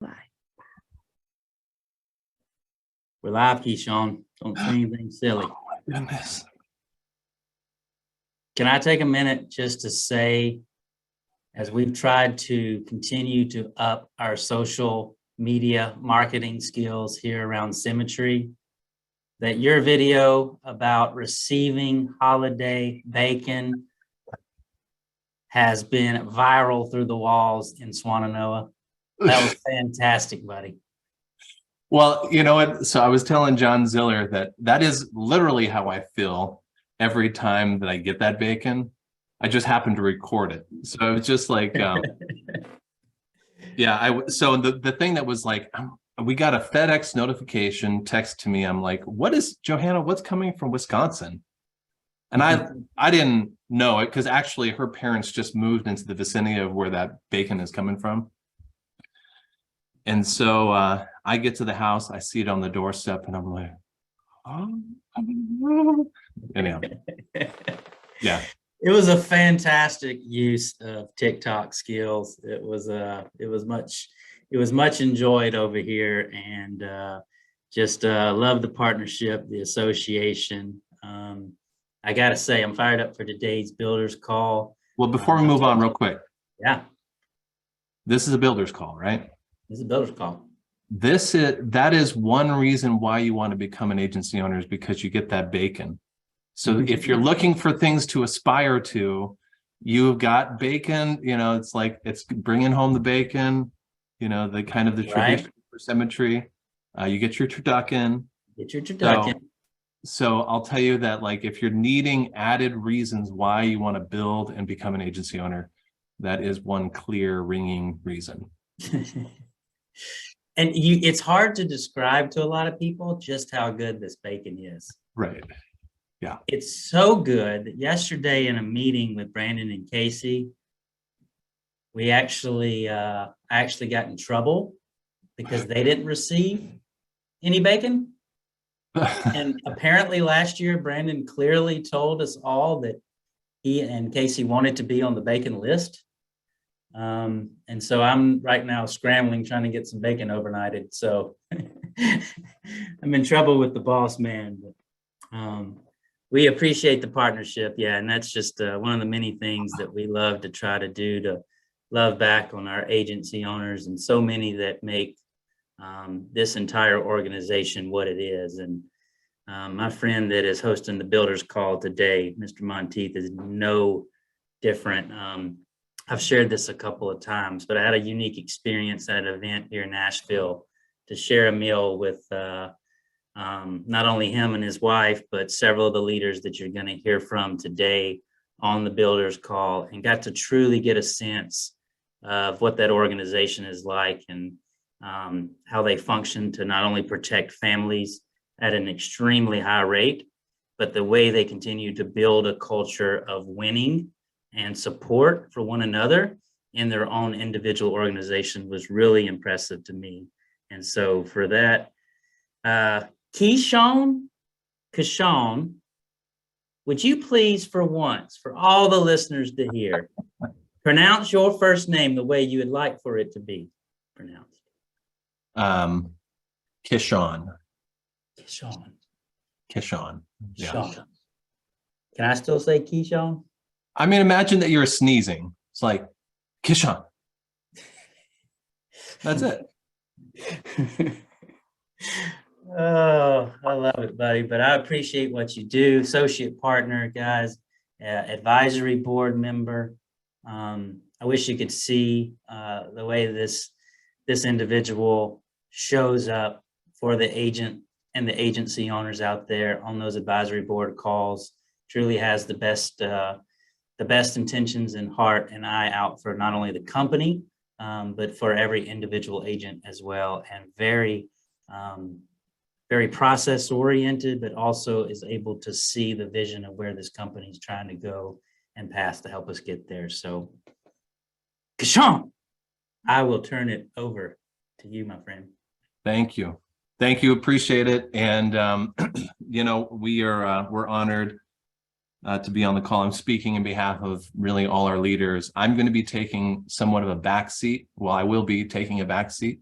Bye. We're live, Kishon. Don't say anything silly. Goodness. Can I take a minute just to say, as we've tried to continue to up our social media marketing skills here around Symmetry, that your video about receiving holiday bacon has been viral through the walls in Swannanoa. That was fantastic, buddy. Well, you know what? So I was telling John Ziller that is literally how I feel every time that I get that bacon. I just happen to record it. So it was just like, yeah, so the thing that was like, we got a FedEx notification text to me. I'm like, what is, Johanna, what's coming from Wisconsin? And I didn't know it because actually her parents just moved into the vicinity of where that bacon is coming from. And so I get to the house, I see it on the doorstep, and I'm like, oh. Anyhow, yeah. It was a fantastic use of TikTok skills. It was much enjoyed over here, and just love the partnership, the association. I gotta say, I'm fired up for today's builders call. Well, before we move on real quick. Yeah. This is a builder's call, right? This is a builder's call. That is one reason why you want to become an agency owner, is because you get that bacon. So if you're looking for things to aspire to, you've got bacon, you know, it's like, it's bringing home the bacon, you know, the kind of the tradition for Symmetry. You get your turducken. Get your turducken. So I'll tell you that, like, if you're needing added reasons why you want to build and become an agency owner, that is one clear ringing reason. And it's hard to describe to a lot of people just how good this bacon is. Right. Yeah. It's so good that yesterday in a meeting with Brandon and Casey, we actually got in trouble because they didn't receive any bacon. And apparently last year, Brandon clearly told us all that he and Casey wanted to be on the bacon list. And so I'm right now scrambling, trying to get some bacon overnighted. So I'm in trouble with the boss man, but we appreciate the partnership. Yeah. And that's just one of the many things that we love to try to do, to love back on our agency owners, and so many that make this entire organization what it is. And my friend that is hosting the builders call today, Mr. Monteith, is no different. I've shared this a couple of times, but I had a unique experience at an event here in Nashville to share a meal with not only him and his wife, but several of the leaders that you're going to hear from today on the builders call, and got to truly get a sense of what that organization is like, and how they function to not only protect families at an extremely high rate, but the way they continue to build a culture of winning and support for one another in their own individual organization was really impressive to me. And so for that, Kishon, would you please, for once, for all the listeners to hear, pronounce your first name the way you would like for it to be pronounced? Kishon. Kishon. Yeah. Can I still say Kishon? I mean, imagine that you're sneezing. It's like, Kishon. That's it. Oh, I love it, buddy. But I appreciate what you do. Associate partner, guys, advisory board member. I wish you could see the way this individual shows up for the agent and the agency owners out there on those advisory board calls. Truly has the best intentions in heart and eye out for not only the company, but for every individual agent as well, and very process oriented, but also is able to see the vision of where this company is trying to go and path to help us get there. So, Kishon, I will turn it over to you, my friend. Thank you. Appreciate it. And you know, we're honored to be on the call. I'm speaking in behalf of really all our leaders. I'm going to be taking somewhat of a back seat. Well, I will be taking a back seat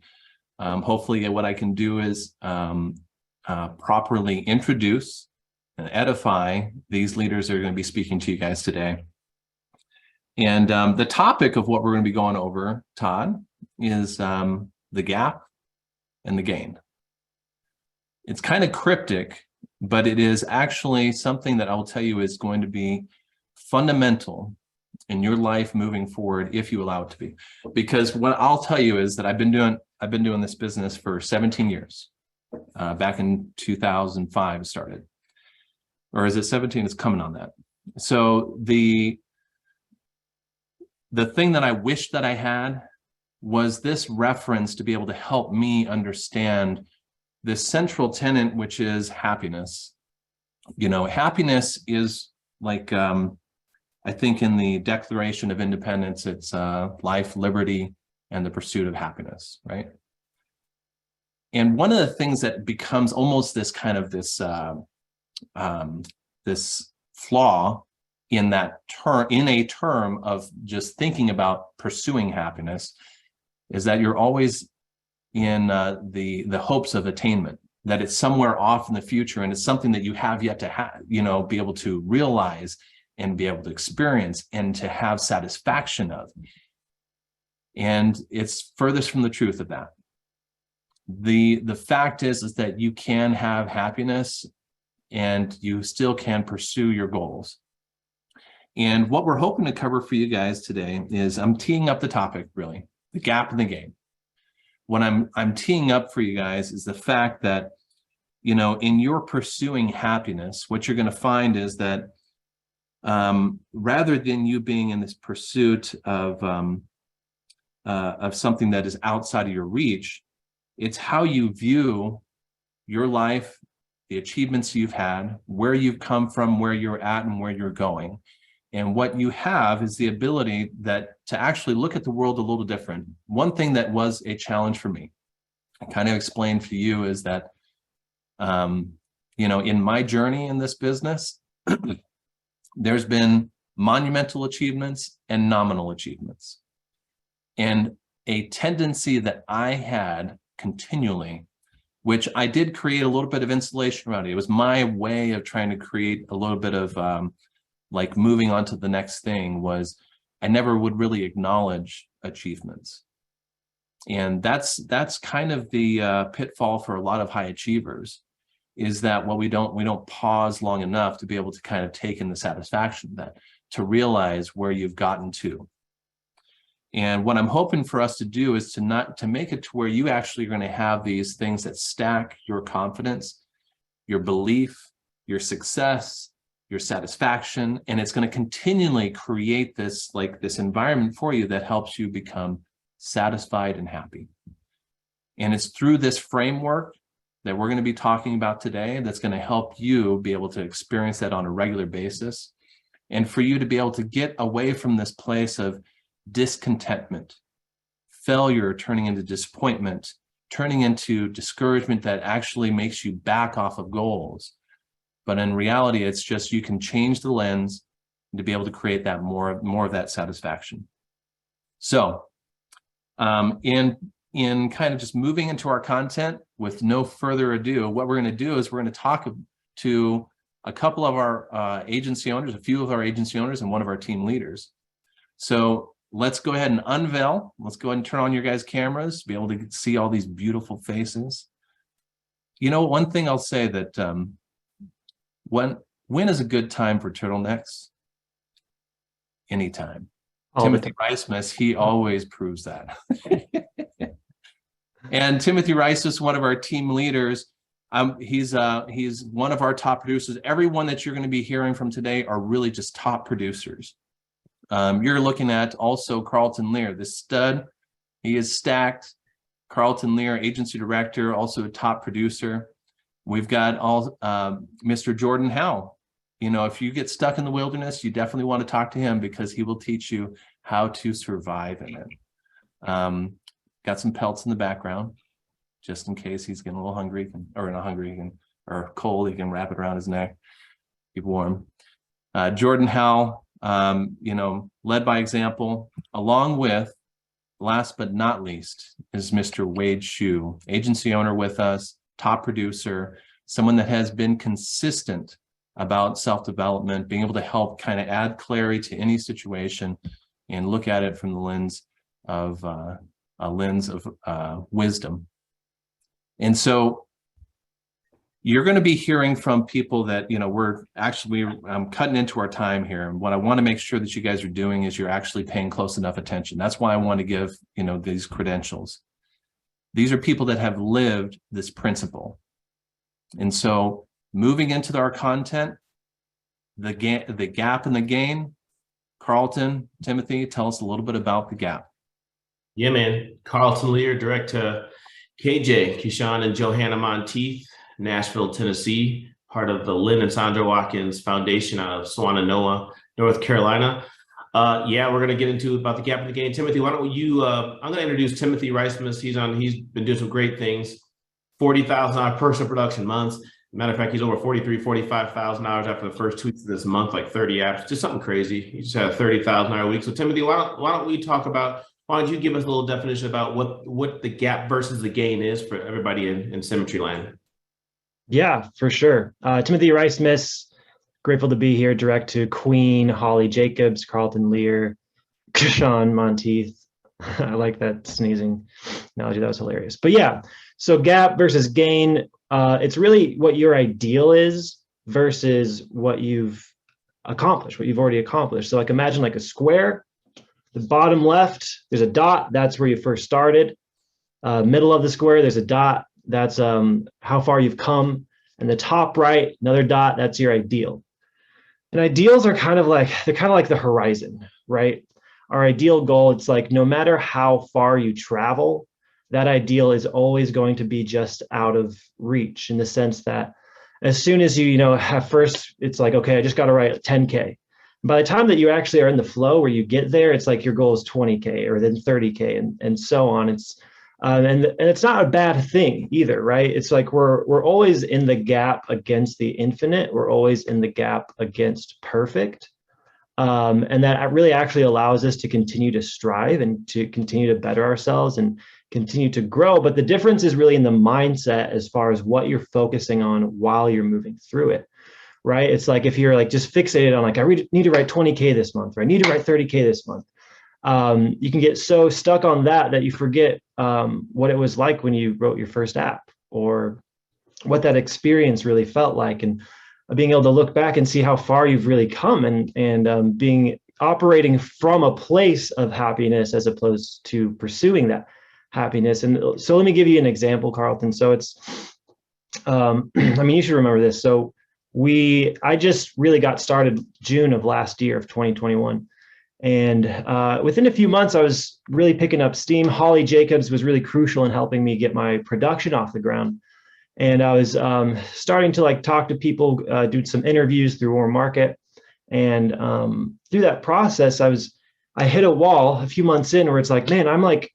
Hopefully what I can do is properly introduce and edify these leaders that are going to be speaking to you guys today. And the topic of what we're going to be going over, Todd, is the gap and the gain. It's kind of cryptic, but it is actually something that I will tell you is going to be fundamental in your life moving forward if you allow it to be. Because what I'll tell you is that I've been doing this business for 17 years. Back in 2005 it started. Or is it 17? It's coming on that. So the thing that I wish that I had was this reference to be able to help me understand this central tenet, which is happiness. You know, happiness is like, I think in the Declaration of Independence, it's life, liberty, and the pursuit of happiness, right? And one of the things that becomes almost this kind of this flaw in that term, in a term of just thinking about pursuing happiness, is that you're always in the hopes of attainment, that it's somewhere off in the future, and it's something that you have yet to have, you know, be able to realize and be able to experience and to have satisfaction of. And it's furthest from the truth of that. The fact is that you can have happiness and you still can pursue your goals. And what we're hoping to cover for you guys today is, I'm teeing up the topic, really, the gap in the gain. What I'm teeing up for you guys is the fact that, you know, in your pursuing happiness, what you're going to find is that rather than you being in this pursuit of something that is outside of your reach, it's how you view your life, the achievements you've had, where you've come from, where you're at, and where you're going. And what you have is the ability to actually look at the world a little different. One thing that was a challenge for me, I kind of explained to you, is that, you know, in my journey in this business, there's been monumental achievements and nominal achievements. And a tendency that I had continually, which I did create a little bit of insulation around it. It was my way of trying to create a little bit of like moving on to the next thing, was I never would really acknowledge achievements. And that's kind of the pitfall for a lot of high achievers, is that we don't pause long enough to be able to kind of take in the satisfaction of that, to realize where you've gotten to. And what I'm hoping for us to do is to make it to where you actually are going to have these things that stack your confidence, your belief, your success, your satisfaction, and it's going to continually create this environment for you that helps you become satisfied and happy. And it's through this framework that we're going to be talking about today that's going to help you be able to experience that on a regular basis, and for you to be able to get away from this place of discontentment, failure turning into disappointment, turning into discouragement that actually makes you back off of goals. But in reality, it's just, you can change the lens to be able to create that more of that satisfaction. So in kind of just moving into our content, with no further ado, what we're going to do is we're going to talk to a couple of our agency owners, a few of our agency owners, and one of our team leaders. So let's go ahead and unveil. Let's go ahead and turn on your guys' cameras, be able to see all these beautiful faces. You know, one thing I'll say, that when is a good time for turtlenecks? Anytime. Timothy Rice, he always proves that. And Timothy Rice is one of our team leaders. He's one of our top producers. Everyone that you're going to be hearing from today are really just top producers. You're looking at also Carlton Lear, the stud. He is stacked. Carlton Lear, agency director, also a top producer. We've got Mr. Jordan Howe. You know, if you get stuck in the wilderness, you definitely want to talk to him, because he will teach you how to survive in it. Got some pelts in the background, just in case he's getting a little hungry, or cold, he can wrap it around his neck, keep warm. Jordan Howe, you know, led by example, along with last but not least is Mr. Wade Shue, agency owner with us, top producer, someone that has been consistent about self-development, being able to help kind of add clarity to any situation and look at it from the lens of wisdom. And so you're going to be hearing from people that, I'm cutting into our time here. And what I want to make sure that you guys are doing is you're actually paying close enough attention. That's why I want to give, these credentials. These are people that have lived this principle. And so moving into our content, the gap and the gain, Carlton, Timothy, tell us a little bit about the gap. Yeah, man. Carlton Lear, direct to KJ, Kishon and Johanna Monteith, Nashville, Tennessee, part of the Lynn and Sandra Watkins Foundation out of Swannanoa, North Carolina. We're going to get into about the gap and the gain. Timothy, why don't you, I'm going to introduce Timothy Reismus. He's been doing some great things. 40,000 hour personal production months. Matter of fact, he's over 45,000 hours after the first 2 weeks of this month, like 30 apps, just something crazy. He just had a 30,000 hour week. So Timothy, why don't you talk about, why don't you give us a little definition about what the gap versus the gain is for everybody in Symmetry land? Yeah, for sure. Timothy Reismus, grateful to be here, direct to Queen, Holly Jacobs, Carlton Lear, Kishon Monteith. I like that sneezing analogy. That was hilarious. But yeah, so gap versus gain, it's really what your ideal is versus what you've accomplished, what you've already accomplished. So like imagine like a square, the bottom left, there's a dot, that's where you first started. Middle of the square, there's a dot, that's how far you've come. And the top right, another dot, that's your ideal. And ideals are kind of like the horizon, right? Our ideal goal, it's like no matter how far you travel, that ideal is always going to be just out of reach, in the sense that as soon as you, at first it's like, okay, I just got to write 10K. By the time that you actually are in the flow where you get there, it's like your goal is 20K or then 30K and so on. It's and it's not a bad thing either, right? It's like we're always in the gap against the infinite. We're always in the gap against perfect. And that really actually allows us to continue to strive and to continue to better ourselves and continue to grow. But the difference is really in the mindset as far as what you're focusing on while you're moving through it, right? It's like if you're like just fixated on like, I need to write 20K this month, or I need to write 30K this month. You can get so stuck on that you forget what it was like when you wrote your first app, or what that experience really felt like, and being able to look back and see how far you've really come, and being operating from a place of happiness as opposed to pursuing that happiness. And so let me give you an example, Carlton. So it's, you should remember this. So I just really got started June of last year of 2021. And within a few months, I was really picking up steam. Holly Jacobs was really crucial in helping me get my production off the ground. And I was starting to like talk to people, do some interviews through Warm Market. And through that process, I hit a wall a few months in where it's like, man, I'm like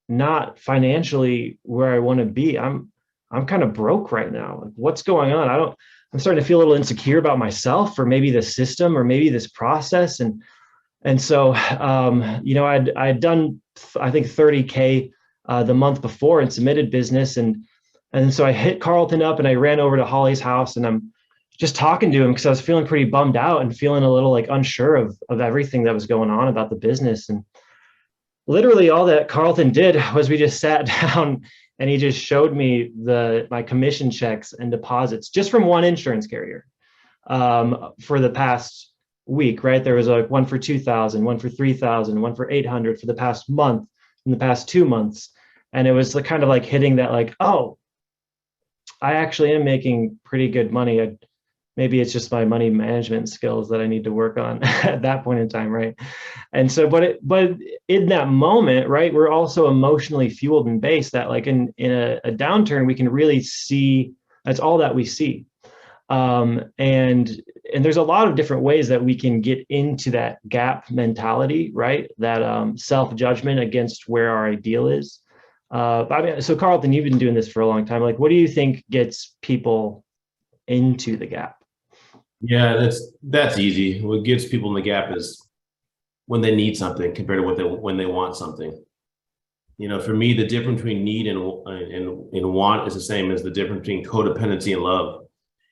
not financially where I want to be. I'm kind of broke right now. Like, what's going on? I'm starting to feel a little insecure about myself, or maybe the system, or maybe this process. And so, I'd done, I think 30K the month before in submitted business. And so I hit Carlton up and I ran over to Holly's house, and I'm just talking to him because I was feeling pretty bummed out and feeling a little like unsure of everything that was going on about the business. And literally all that Carlton did was we just sat down and he just showed me my commission checks and deposits just from one insurance carrier for the past week, right? There was like one for 2,000, one for 3,000, one for 800 for the past month, in the past 2 months. And it was kind of like hitting that like, oh, I actually am making pretty good money. Maybe it's just my money management skills that I need to work on at that point in time, right? And so, but in that moment, right, we're also emotionally fueled and based that like in a downturn, we can really see, that's all that we see. And there's a lot of different ways that we can get into that gap mentality, right? That self-judgment against where our ideal is. So Carlton, you've been doing this for a long time. Like, what do you think gets people into the gap? Yeah, that's easy. What gets people in the gap is when they need something compared to when they want something. For me, the difference between need and want is the same as the difference between codependency and love.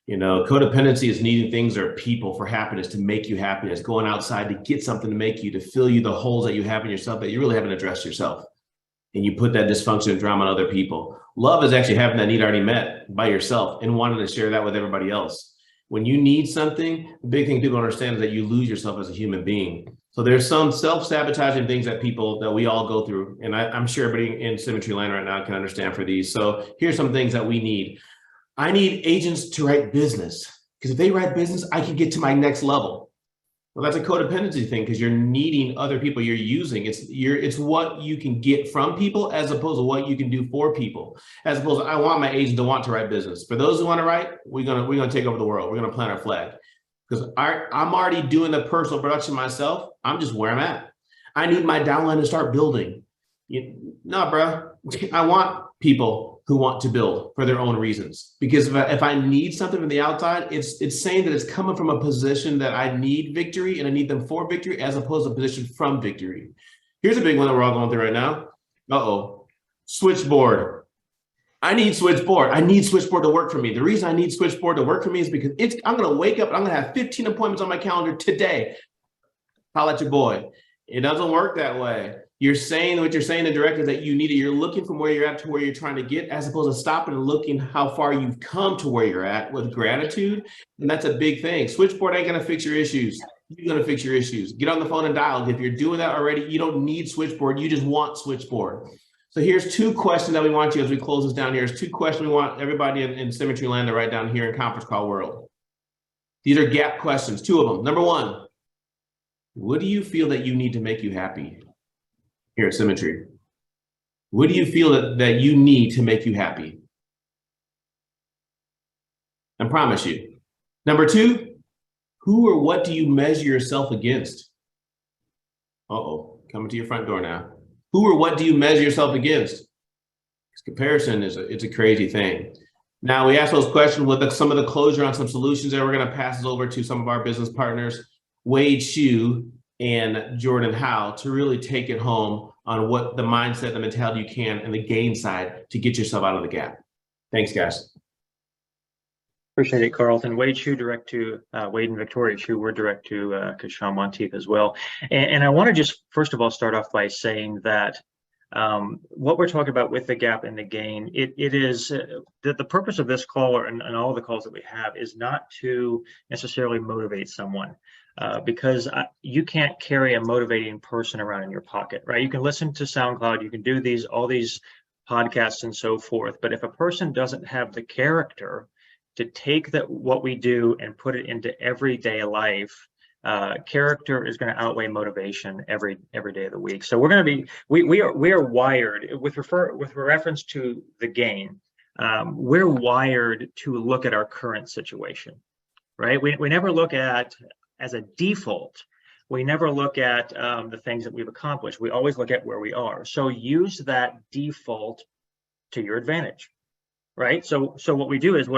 Codependency is needing things or people for happiness, to make you happiness, going outside to get something to make you, to fill you the holes that you have in yourself that you really haven't addressed yourself. And you put that dysfunction and drama on other people. Love is actually having that need already met by yourself and wanting to share that with everybody else. When you need something, the big thing people understand is that you lose yourself as a human being. So there's some self-sabotaging things that we all go through. And I'm sure everybody in Symmetry Land right now can understand for these. So here's some things that we need. I need agents to write business, because if they write business, I can get to my next level. Well, that's a codependency thing, because you're needing other people you're using. It's what you can get from people as opposed to what you can do for people. As opposed to, I want my agent to want to write business. For those who want to write, we're gonna take over the world. We're gonna plant our flag. Because I'm already doing the personal production myself. I'm just where I'm at. I need my downline to start building. No, bro. I want people who want to build for their own reasons. Because if I need something from the outside, it's saying that it's coming from a position that I need victory and I need them for victory, as opposed to a position from victory. Here's a big one that we're all going through right now. Switchboard. I need Switchboard. I need Switchboard to work for me. The reason I need Switchboard to work for me is because I'm going to wake up and I'm going to have 15 appointments on my calendar today. Holla at your boy. It doesn't work that way. You're saying what you're saying indirectly, that you need it. You're looking from where you're at to where you're trying to get, as opposed to stopping and looking how far you've come to where you're at with gratitude. And that's a big thing. Switchboard ain't going to fix your issues. You're going to fix your issues. Get on the phone and dial. If you're doing that already, you don't need Switchboard. You just want Switchboard. So here's two questions that we want you, as we close this down here. Here's two questions we want everybody in Symmetry Land to write down here in Conference Call World. These are gap questions, two of them. Number one, what do you feel that you need to make you happy here at Symmetry? What do you feel that you need to make you happy? I promise you. Number two, who or what do you measure yourself against? Uh-oh, coming to your front door now. Who or what do you measure yourself against? Because comparison it's a crazy thing. Now, we asked those questions with some of the closure on some solutions there. We're going to pass this over to some of our business partners, Wade Hsu and Jordan Howe, to really take it home on what the mindset, the mentality you can, and the gain side to get yourself out of the gap. Thanks, guys. Appreciate it, Carlton. Wade Hsu, direct to Wade and Victoria Hsu. We're direct to Kishon, Monteith as well. And I want to just first of all start off by saying that what we're talking about with the gap and the gain, it is the purpose of this call and all the calls that we have is not to necessarily motivate someone. Because you can't carry a motivating person around in your pocket, right? You can listen to SoundCloud, you can do all these podcasts and so forth, but if a person doesn't have the character to take what we do and put it into everyday life, character is going to outweigh motivation every day of the week. So we're going to be we are wired with reference to the gain. We're wired to look at our current situation, right? We never look at, as a default, we never look at the things that we've accomplished. We always look at where we are. So use that default to your advantage, right? So what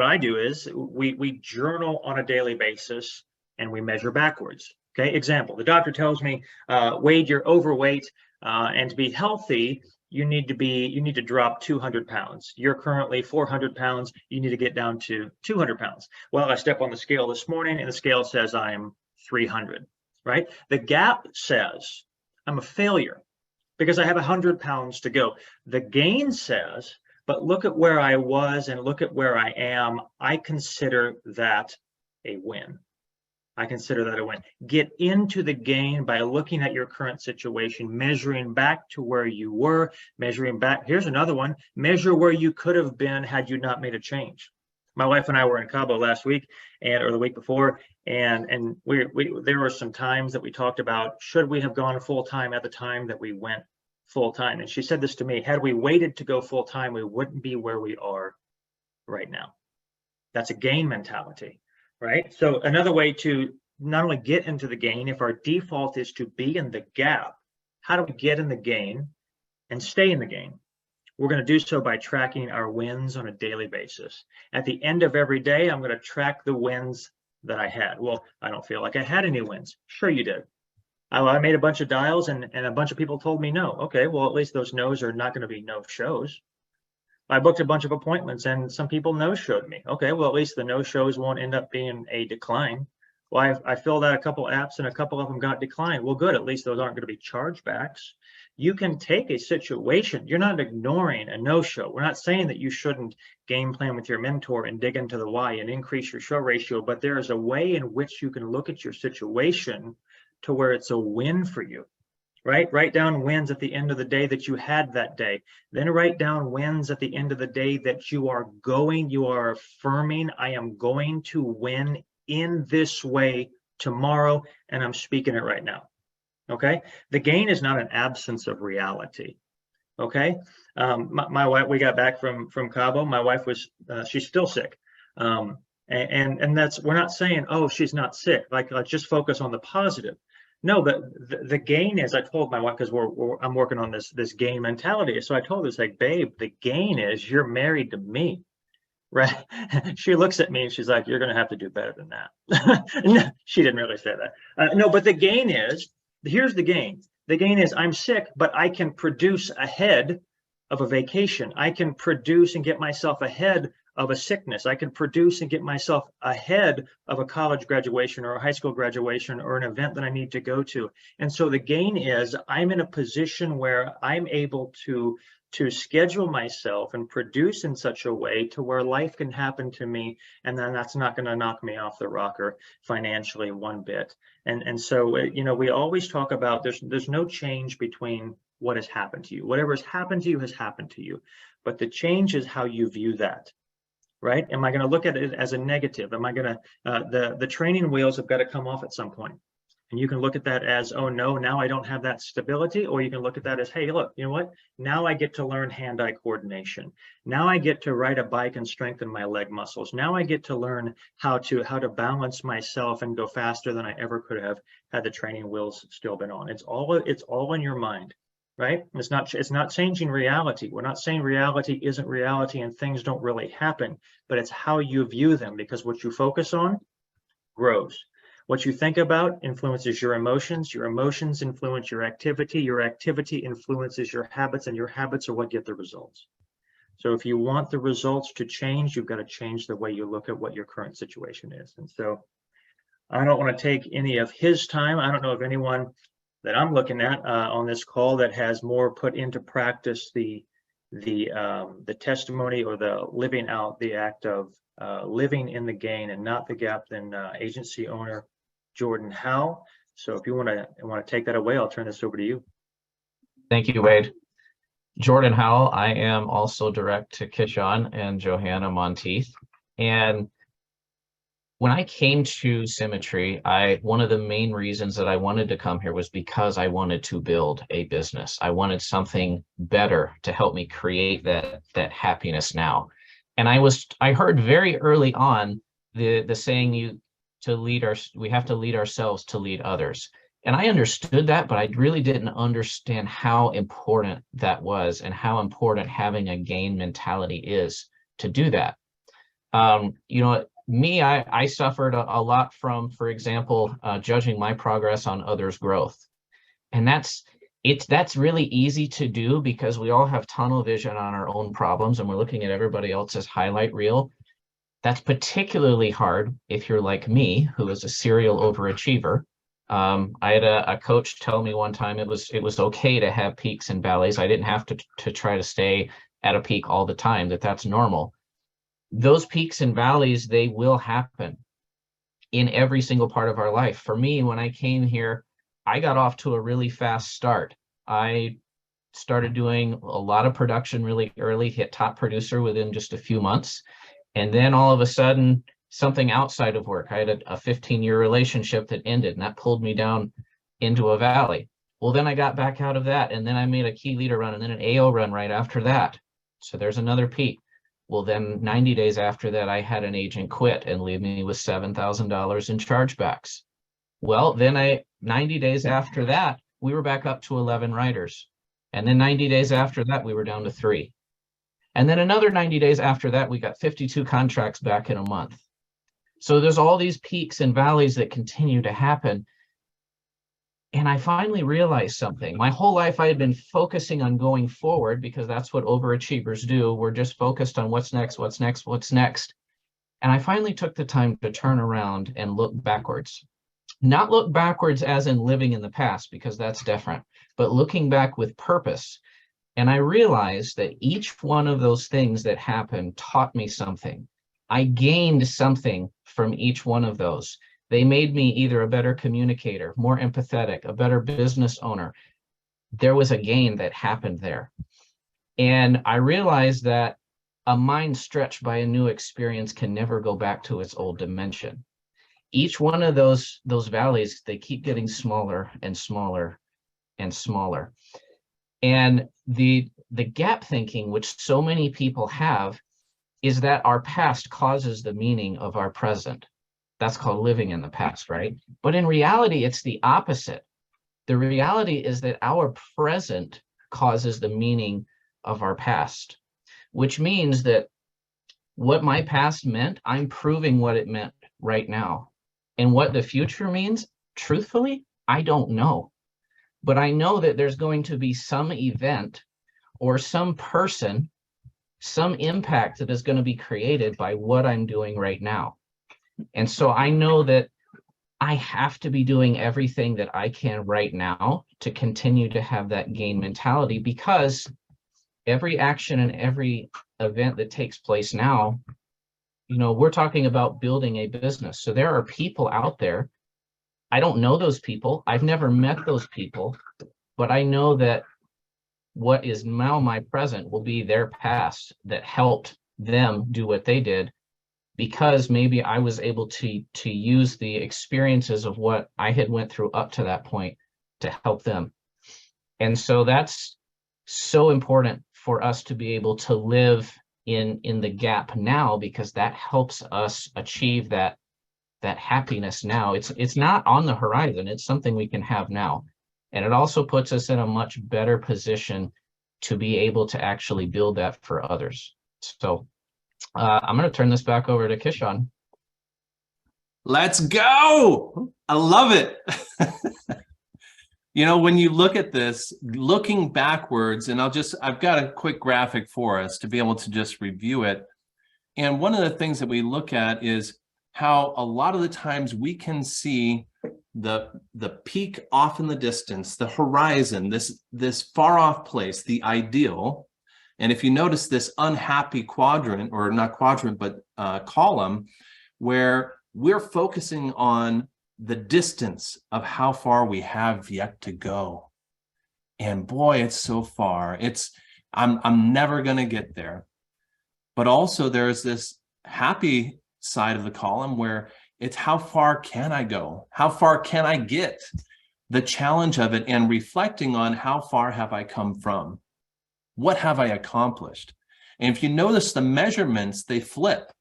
I do is we journal on a daily basis and we measure backwards. Okay, example, the doctor tells me, Wade, you're overweight, and to be healthy, you need to drop 200 pounds. You're currently 400 pounds. You need to get down to 200 pounds. Well, I step on the scale this morning and the scale says I'm 300, right? The gap says I'm a failure because I have 100 pounds to go. The gain says, but look at where I was and look at where I am. I consider that a win. I consider that a win. Get into the gain by looking at your current situation, measuring back to where you were, measuring back. Here's another one. Measure where you could have been had you not made a change. My wife and I were in Cabo last week or the week before, and there were some times that we talked about, should we have gone full time at the time that we went full time? And she said this to me, had we waited to go full time, we wouldn't be where we are right now. That's a gain mentality, right? So another way to not only get into the gain, if our default is to be in the gap, how do we get in the gain and stay in the gain? We're going to do so by tracking our wins on a daily basis. At the end of every day, I'm going to track the wins that I had. Well, I don't feel like I had any wins. Sure you did. I made a bunch of dials and a bunch of people told me no. Okay, well, at least those no's are not going to be no shows. I booked a bunch of appointments and some people no-showed me. Okay, well, at least the no-shows won't end up being a decline. Well, I filled out a couple apps and a couple of them got declined. Well, good, at least those aren't going to be chargebacks. You can take a situation, you're not ignoring a no-show. We're not saying that you shouldn't game plan with your mentor and dig into the why and increase your show ratio, but there is a way in which you can look at your situation to where it's a win for you, right? Write down wins at the end of the day that you had that day. Then write down wins at the end of the day that you are affirming, I am going to win in this way tomorrow, and I'm speaking it right now. Okay, the gain is not an absence of reality. Okay, my wife, we got back from Cabo. My wife was she's still sick, and that's, we're not saying, oh, she's not sick, like let's just focus on the positive. No, but the gain is, I told my wife, because I'm working on this gain mentality. So I told her, it's like, babe, the gain is you're married to me. Right? She looks at me and she's like, you're going to have to do better than that. No, she didn't really say that. No, but the gain is, here's the gain. The gain is I'm sick, but I can produce ahead of a vacation. I can produce and get myself ahead of a sickness. I can produce and get myself ahead of a college graduation or a high school graduation or an event that I need to go to. And so the gain is I'm in a position where I'm able to schedule myself and produce in such a way to where life can happen to me, and then that's not going to knock me off the rocker financially one bit. And so, you know, we always talk about there's no change between what has happened to you. Whatever has happened to you has happened to you, but the change is how you view that. Right? Am I going to look at it as a negative? Am I going to, the training wheels have got to come off at some point. And you can look at that as, oh no, now I don't have that stability. Or you can look at that as, hey, look, you know what? Now I get to learn hand-eye coordination. Now I get to ride a bike and strengthen my leg muscles. Now I get to learn how to balance myself and go faster than I ever could have had the training wheels still been on. It's all in your mind. Right? It's not changing reality. We're not saying reality isn't reality and things don't really happen, but it's how you view them, because what you focus on grows. What you think about influences your emotions influence your activity influences your habits, and your habits are what get the results. So if you want the results to change, you've got to change the way you look at what your current situation is. And so I don't want to take any of his time. I don't know if anyone that I'm looking at on this call that has more put into practice the testimony or the living out the act of living in the gain and not the gap than agency owner Jordan Howe. So if you want to take that away, I'll turn this over to you. Thank you, Wade. Jordan Howell. I am also direct to Kishon and Johanna Monteith. And when I came to Symmetry, one of the main reasons that I wanted to come here was because I wanted to build a business. I wanted something better to help me create that happiness now. And I heard very early on the saying we have to lead ourselves to lead others. And I understood that, but I really didn't understand how important that was and how important having a gain mentality is to do that. You know, me, I suffered a lot from, for example, judging my progress on others' growth. And that's really easy to do because we all have tunnel vision on our own problems and we're looking at everybody else's highlight reel. That's particularly hard if you're like me, who is a serial overachiever. I had a coach tell me one time it was okay to have peaks and valleys. I didn't have to try to stay at a peak all the time, that's normal. Those peaks and valleys, they will happen in every single part of our life. For me, when I came here, I got off to a really fast start. I started doing a lot of production really early, hit top producer within just a few months. And then all of a sudden, something outside of work. I had a 15-year relationship that ended, and that pulled me down into a valley. Well, then I got back out of that, and then I made a key leader run and then an AO run right after that. So there's another peak. Well, then 90 days after that, I had an agent quit and leave me with $7,000 in chargebacks. Well, then 90 days after that, we were back up to 11 writers. And then 90 days after that, we were down to 3. And then another 90 days after that, we got 52 contracts back in a month. . So there's all these peaks and valleys that continue to happen. And I finally realized something. My whole life I had been focusing on going forward because that's what overachievers do. We're just focused on what's next, what's next, what's next. And I finally took the time to turn around and look backwards. Not look backwards as in living in the past, because that's different, but looking back with purpose. And I realized that each one of those things that happened taught me something. I gained something from each one of those. They made me either a better communicator, more empathetic, a better business owner. There was a gain that happened there. And I realized that a mind stretched by a new experience can never go back to its old dimension. Each one of those valleys, they keep getting smaller and smaller and smaller. And the gap thinking, which so many people have, is that our past causes the meaning of our present. That's called living in the past, right? But in reality, it's the opposite. The reality is that our present causes the meaning of our past, which means that what my past meant, I'm proving what it meant right now. And what the future means, truthfully, I don't know. But I know that there's going to be some event or some person, some impact that is going to be created by what I'm doing right now. And so I know that I have to be doing everything that I can right now to continue to have that gain mentality, because every action and every event that takes place now, you know, we're talking about building a business. So there are people out there. I don't know those people. I've never met those people, but I know that what is now my present will be their past that helped them do what they did, because maybe I was able to use the experiences of what I had went through up to that point to help them. And so that's so important for us to be able to live in the gap now, because that helps us achieve that happiness now. It's not on the horizon. It's something we can have now. And it also puts us in a much better position to be able to actually build that for others. So I'm going to turn this back over to Kishon. Let's go. I love it. You know, when you look at this, looking backwards, and I've got a quick graphic for us to be able to just review it. And one of the things that we look at is how a lot of the times we can see the peak off in the distance, the horizon, this far off place, the ideal. And if you notice this unhappy quadrant, or not quadrant, but column, where we're focusing on the distance of how far we have yet to go. And boy, it's so far. I'm never going to get there. But also there's this happy side of the column where it's how far can I go? How far can I get? The challenge of it, and reflecting on how far have I come from? What have I accomplished? And if you notice the measurements, they flip.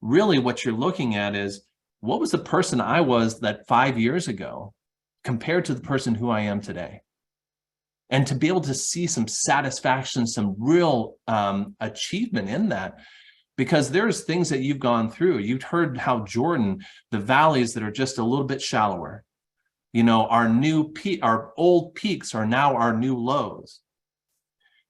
Really what you're looking at is, what was the person I was that 5 years ago compared to the person who I am today? And to be able to see some satisfaction, some real achievement in that, because there's things that you've gone through. You've heard how Jordan, the valleys that are just a little bit shallower, you know, our old peaks are now our new lows.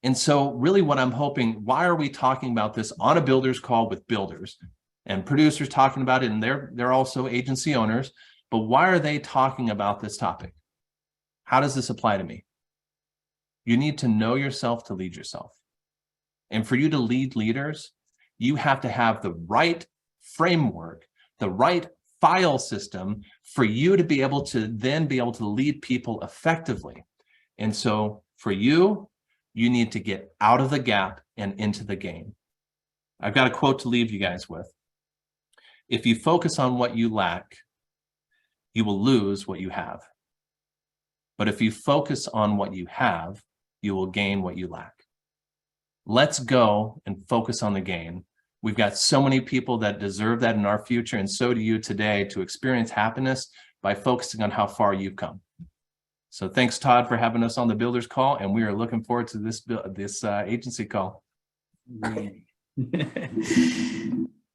And so really what I'm hoping, why are we talking about this on a builder's call with builders and producers talking about it, and they're also agency owners, but why are they talking about this topic? How does this apply to me? You need to know yourself to lead yourself. And for you to lead leaders, you have to have the right framework, the right file system for you to be able to then be able to lead people effectively. And so for you, you need to get out of the gap and into the game. I've got a quote to leave you guys with. If you focus on what you lack, you will lose what you have. But if you focus on what you have, you will gain what you lack. Let's go and focus on the gain. We've got so many people that deserve that in our future, and so do you today, to experience happiness by focusing on how far you've come. So thanks, Todd, for having us on the Builders Call, and we are looking forward to this agency call.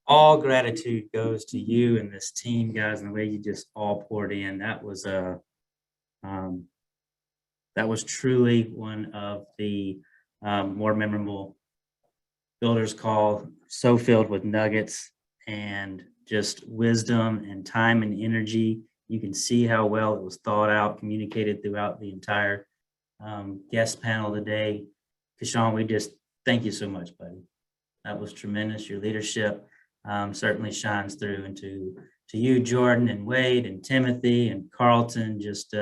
All gratitude goes to you and this team, guys, and the way you just all poured in. That was That was truly one of the more memorable builders call, so filled with nuggets and just wisdom and time and energy. You can see how well it was thought out, communicated throughout the entire guest panel today. Kishon, we just thank you so much, buddy. That was tremendous. Your leadership certainly shines through. And to you, Jordan and Wade and Timothy and Carlton, just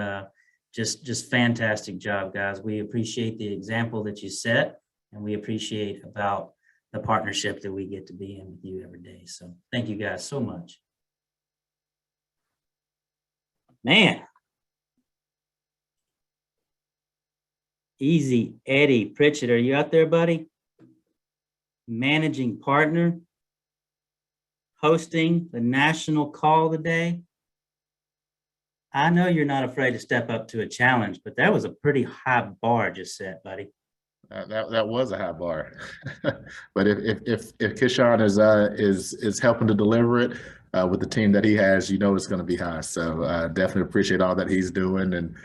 fantastic job, guys. We appreciate the example that you set, and we appreciate about the partnership that we get to be in with you every day. So thank you guys so much. Man. Easy Eddie Pritchett, are you out there, buddy? Managing partner, hosting the national call today. I know you're not afraid to step up to a challenge, but that was a pretty high bar just set, buddy. That was a high bar, but if Kishon is helping to deliver it with the team that he has, you know it's going to be high. So definitely appreciate all that he's doing, and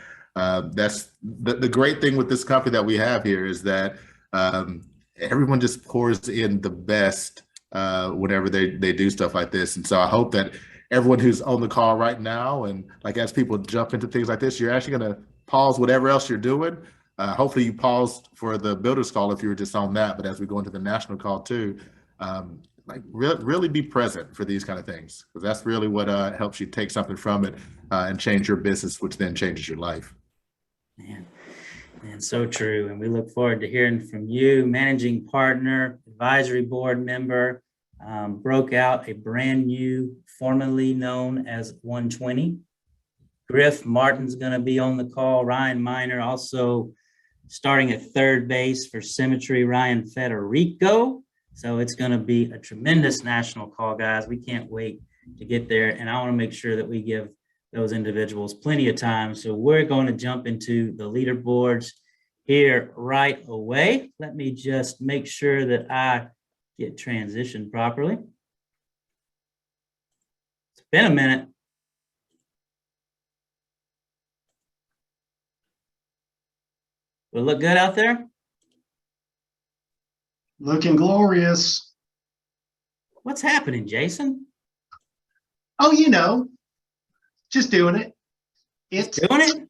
that's the great thing with this company that we have here is that everyone just pours in the best whenever they do stuff like this. And so I hope that everyone who's on the call right now, and like as people jump into things like this, you're actually going to pause whatever else you're doing. Hopefully you paused for the builders call if you were just on that, but as we go into the national call too, like really be present for these kind of things, because that's really what helps you take something from it and change your business, which then changes your life. Man, so true. And we look forward to hearing from you, managing partner, advisory board member, broke out a brand new, formerly known as 120. Griff Martin's going to be on the call. Ryan Miner also starting at third base for Symmetry, Ryan Federico. So it's going to be a tremendous national call, guys. We can't wait to get there. And I want to make sure that we give those individuals plenty of time. So we're going to jump into the leaderboards here right away. Let me just make sure that I get transitioned properly. It's been a minute. Will it look good out there? Looking glorious. What's happening, Jason? Oh, you know, just doing it. It's Doing it?